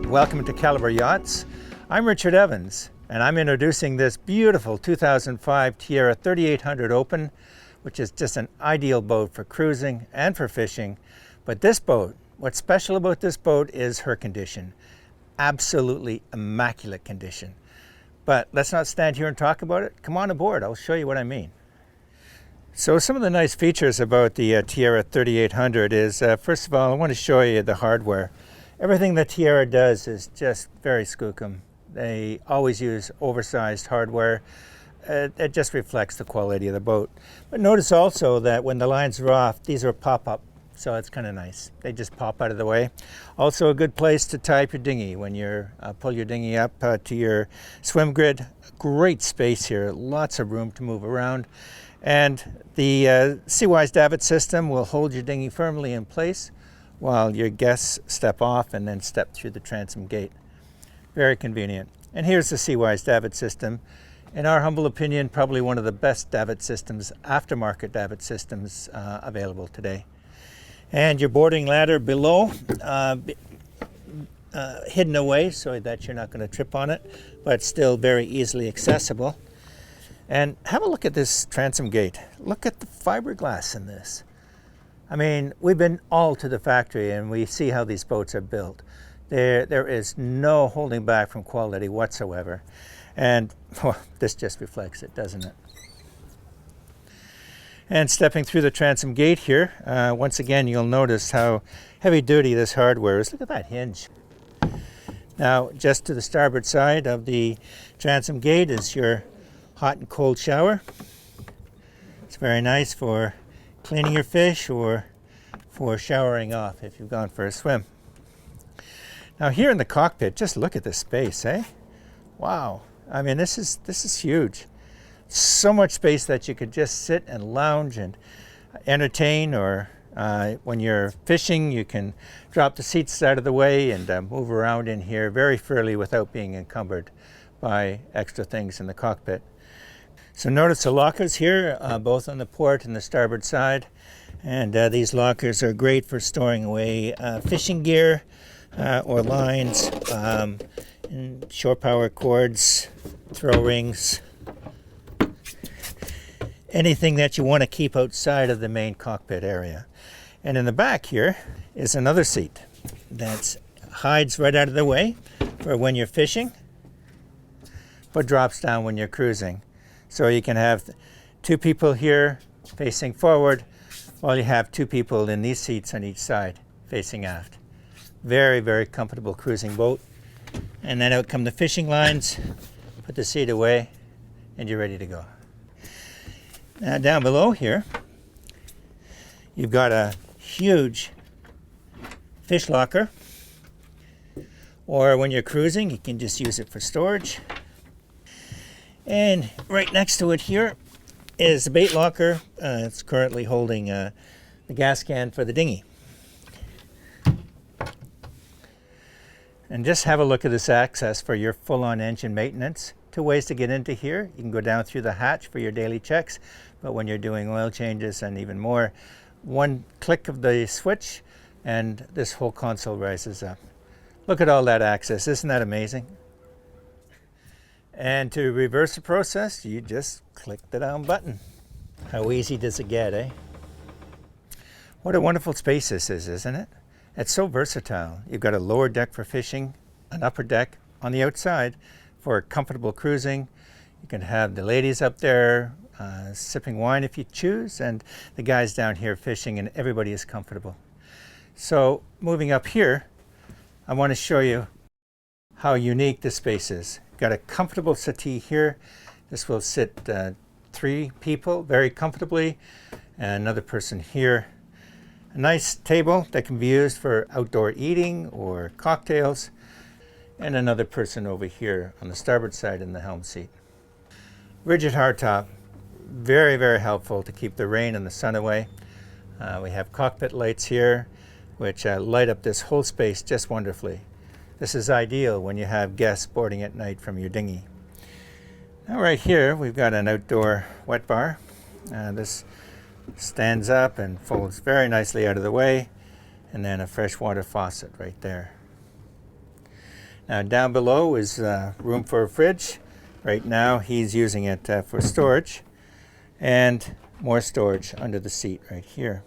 Welcome to Calibre Yachts. I'm Richard Evans, and I'm introducing this beautiful 2005 Tiara 3800 Open, which is just an ideal boat for cruising and for fishing. But this boat, what's special about this boat is her condition. Absolutely immaculate condition. But let's not stand here and talk about it. Come on aboard, I'll show you what I mean. So some of the nice features about the Tiara 3800 is, first of all, I want to show you the hardware. Everything that Tiara does is just very skookum. They always use oversized hardware. It just reflects the quality of the boat. But notice also that when the lines are off, these are pop-up, so it's kind of nice. They just pop out of the way. Also a good place to tie up your dinghy when you're pull your dinghy up to your swim grid. Great space here, lots of room to move around. And the Seawise davit system will hold your dinghy firmly in place while your guests step off and then step through the transom gate. Very convenient. And here's the Seawise davit system. In our humble opinion, probably one of the best davit systems, aftermarket davit systems available today. And your boarding ladder below, hidden away so that you're not going to trip on it, but still very easily accessible. And have a look at this transom gate. Look at the fiberglass in this. I mean, we've been all to the factory and we see how these boats are built. There is no holding back from quality whatsoever. And well, this just reflects it, doesn't it? And stepping through the transom gate here, once again, you'll notice how heavy duty this hardware is. Look at that hinge. Now, just to the starboard side of the transom gate is your hot and cold shower. It's very nice for cleaning your fish or for showering off if you've gone for a swim. Now here in the cockpit, just look at this space, eh? Wow. I mean, this is huge. So much space that you could just sit and lounge and entertain, or when you're fishing, you can drop the seats out of the way and move around in here very freely without being encumbered by extra things in the cockpit. So notice the lockers here, both on the port and the starboard side. And these lockers are great for storing away fishing gear or lines, shore power cords, throw rings, anything that you want to keep outside of the main cockpit area. And in the back here is another seat that hides right out of the way for when you're fishing, but drops down when you're cruising. So you can have two people here facing forward while you have two people in these seats on each side facing aft. Very, very comfortable cruising boat. And then out come the fishing lines, put the seat away, and you're ready to go. Now down below here, you've got a huge fish locker. Or when you're cruising, you can just use it for storage. And right next to it here is the bait locker. It's currently holding the gas can for the dinghy. And just have a look at this access for your full-on engine maintenance. Two ways to get into here. You can go down through the hatch for your daily checks, but when you're doing oil changes and even more, one click of the switch and this whole console rises up. Look at all that access. Isn't that amazing? And to reverse the process, you just click the down button. How easy does it get, eh? What a wonderful space this is, isn't it? It's so versatile. You've got a lower deck for fishing, an upper deck on the outside for comfortable cruising. You can have the ladies up there sipping wine if you choose, and the guys down here fishing, and everybody is comfortable. So moving up here, I want to show you how unique this space is. Got a comfortable settee here. This will sit 3 people very comfortably, and another person here. A nice table that can be used for outdoor eating or cocktails, and another person over here on the starboard side in the helm seat. Rigid hardtop, very, very helpful to keep the rain and the sun away. We have cockpit lights here, which light up this whole space just wonderfully. This is ideal when you have guests boarding at night from your dinghy. Now right here, we've got an outdoor wet bar. This stands up and folds very nicely out of the way, and then a freshwater faucet right there. Now down below is room for a fridge. Right now he's using it for storage, and more storage under the seat right here.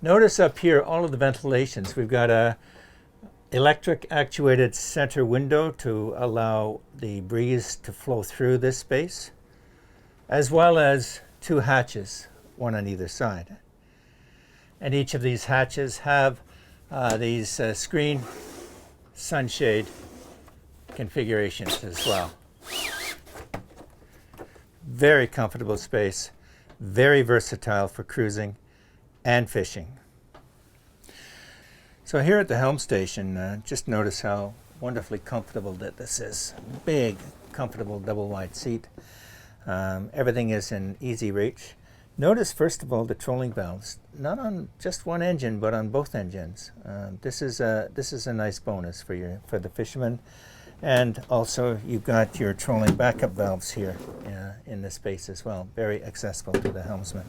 Notice up here all of the ventilations. We've got a electric actuated center window to allow the breeze to flow through this space, as well as two hatches, one on either side. And each of these hatches have these screen sunshade configurations as well. Very comfortable space, very versatile for cruising and fishing. So here at the Helm Station, just notice how wonderfully comfortable that this is. Big, comfortable double wide seat. Everything is in easy reach. Notice first of all the trolling valves, not on just one engine but on both engines. This is a nice bonus for the fishermen, and also you've got your trolling backup valves here in this space as well. Very accessible to the helmsman.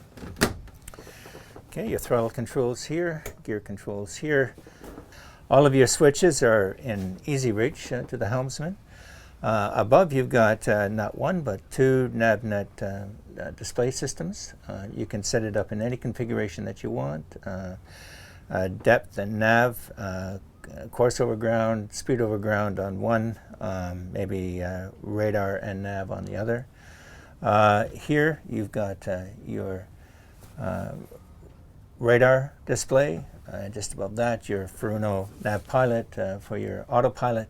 Okay, your throttle controls here, gear controls here. All of your switches are in easy reach to the helmsman. Above you've got not one but two NavNet display systems. You can set it up in any configuration that you want. Depth and nav, course over ground, speed over ground on one, maybe radar and nav on the other. Here you've got your radar display. Just above that, your Furuno Nav Pilot for your autopilot,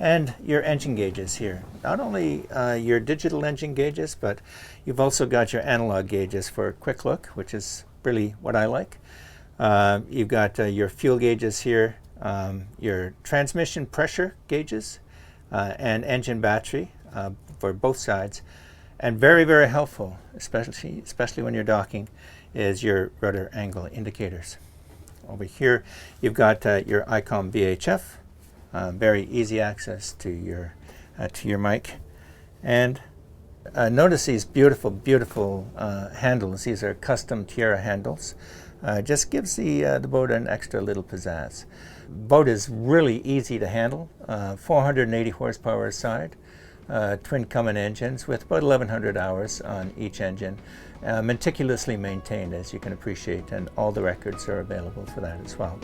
and your engine gauges here. Not only your digital engine gauges, but you've also got your analog gauges for quick look, which is really what I like. You've got your fuel gauges here, your transmission pressure gauges, and engine battery for both sides. And very, very helpful, especially when you're docking, is your rudder angle indicators. Over here, you've got your ICOM VHF, very easy access to your mic, and notice these beautiful, beautiful handles. These are custom Tiara handles. Just gives the boat an extra little pizzazz. Boat is really easy to handle. 480 horsepower side. Twin Cummins engines with about 1,100 hours on each engine, meticulously maintained, as you can appreciate, and all the records are available for that as well.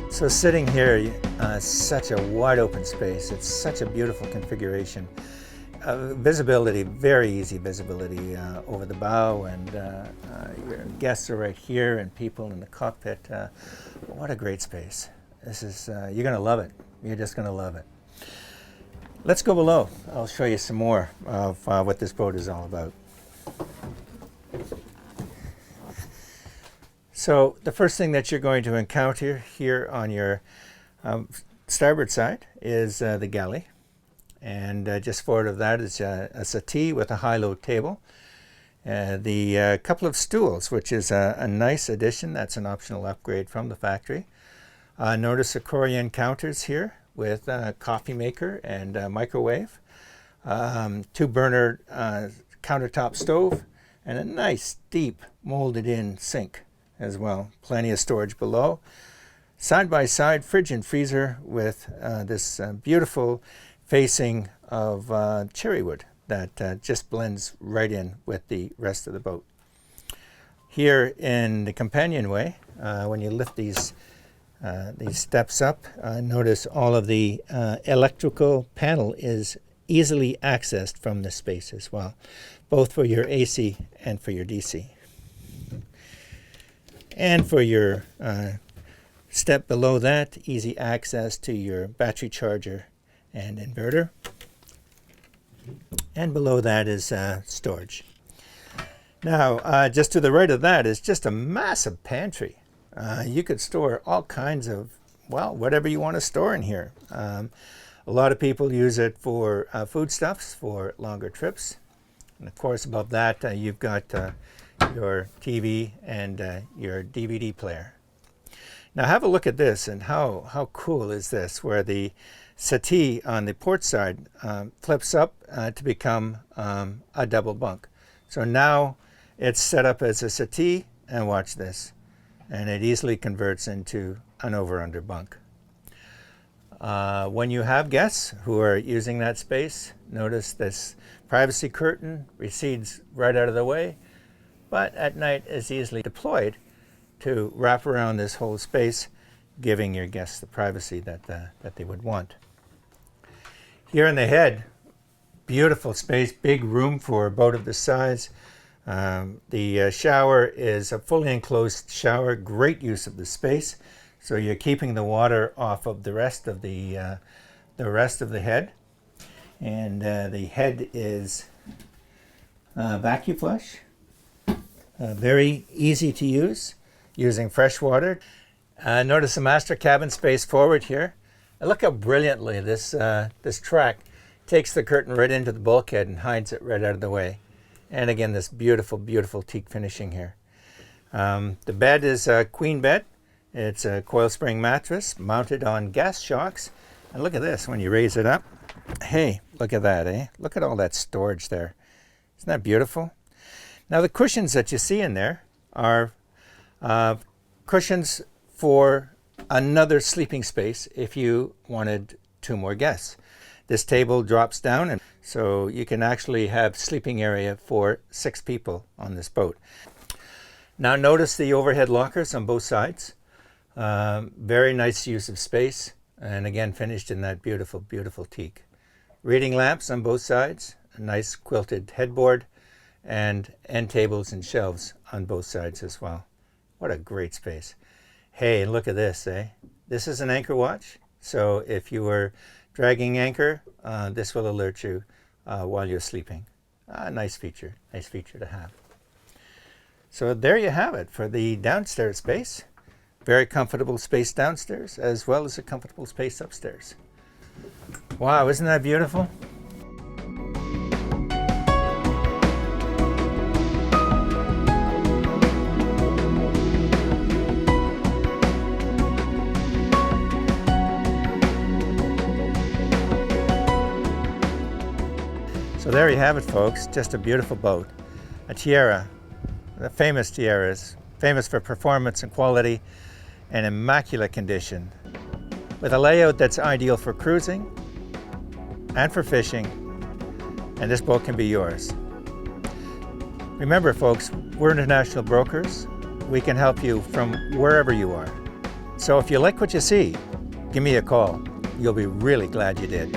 So sitting here, such a wide open space. It's such a beautiful configuration. Visibility, very easy visibility over the bow, and your guests are right here, and people in the cockpit. What a great space. This is, you're gonna love it. You're just gonna love it. Let's go below. I'll show you some more of what this boat is all about. So the first thing that you're going to encounter here on your starboard side is the galley, and just forward of that is a settee with a high-low table. The couple of stools, which is a nice addition. That's an optional upgrade from the factory. Notice the Korean counters here with a coffee maker and a microwave, 2-burner countertop stove, and a nice deep molded-in sink as well. Plenty of storage below. Side-by-side fridge and freezer with this beautiful facing of cherry wood that just blends right in with the rest of the boat. Here in the companionway, when you lift these steps up, notice all of the electrical panel is easily accessed from this space as well, both for your AC and for your DC. And for your step below that, easy access to your battery charger and inverter. And below that is storage. Now, just to the right of that is just a massive pantry. You could store all kinds of, well, whatever you want to store in here. A lot of people use it for foodstuffs for longer trips. And of course, above that, you've got your TV and your DVD player. Now have a look at this, and how cool is this, where the settee on the port side flips up to become a double bunk. So now it's set up as a settee, and watch this, and it easily converts into an over-under bunk. When you have guests who are using that space, notice this privacy curtain recedes right out of the way, but at night is easily deployed to wrap around this whole space, giving your guests the privacy that they would want. Here in the head, beautiful space, big room for a boat of this size. The shower is a fully enclosed shower, great use of the space. So you're keeping the water off of the rest of the head. And the head is vacuum flush, very easy to use, using fresh water. Notice the master cabin space forward here. And look how brilliantly this track takes the curtain right into the bulkhead and hides it right out of the way. And again, this beautiful, beautiful teak finishing here. The bed is a queen bed. It's a coil spring mattress mounted on gas shocks. And look at this, when you raise it up. Hey, look at that, eh? Look at all that storage there. Isn't that beautiful? Now the cushions that you see in there are cushions for another sleeping space if you wanted 2 more guests. This table drops down, and so you can actually have sleeping area for 6 people on this boat. Now notice the overhead lockers on both sides. Very nice use of space, and again finished in that beautiful, beautiful teak. Reading lamps on both sides, a nice quilted headboard, and end tables and shelves on both sides as well. What a great space. Hey, look at this, eh? This is an anchor watch, so if you were dragging anchor, this will alert you while you're sleeping. Nice feature to have. So there you have it for the downstairs space. Very comfortable space downstairs, as well as a comfortable space upstairs. Wow, isn't that beautiful? So there you have it, folks. Just a beautiful boat. A Tiara, the famous Tiaras, famous for performance and quality and immaculate condition, with a layout that's ideal for cruising and for fishing, and this boat can be yours. Remember, folks, we're international brokers. We can help you from wherever you are. So if you like what you see, give me a call. You'll be really glad you did.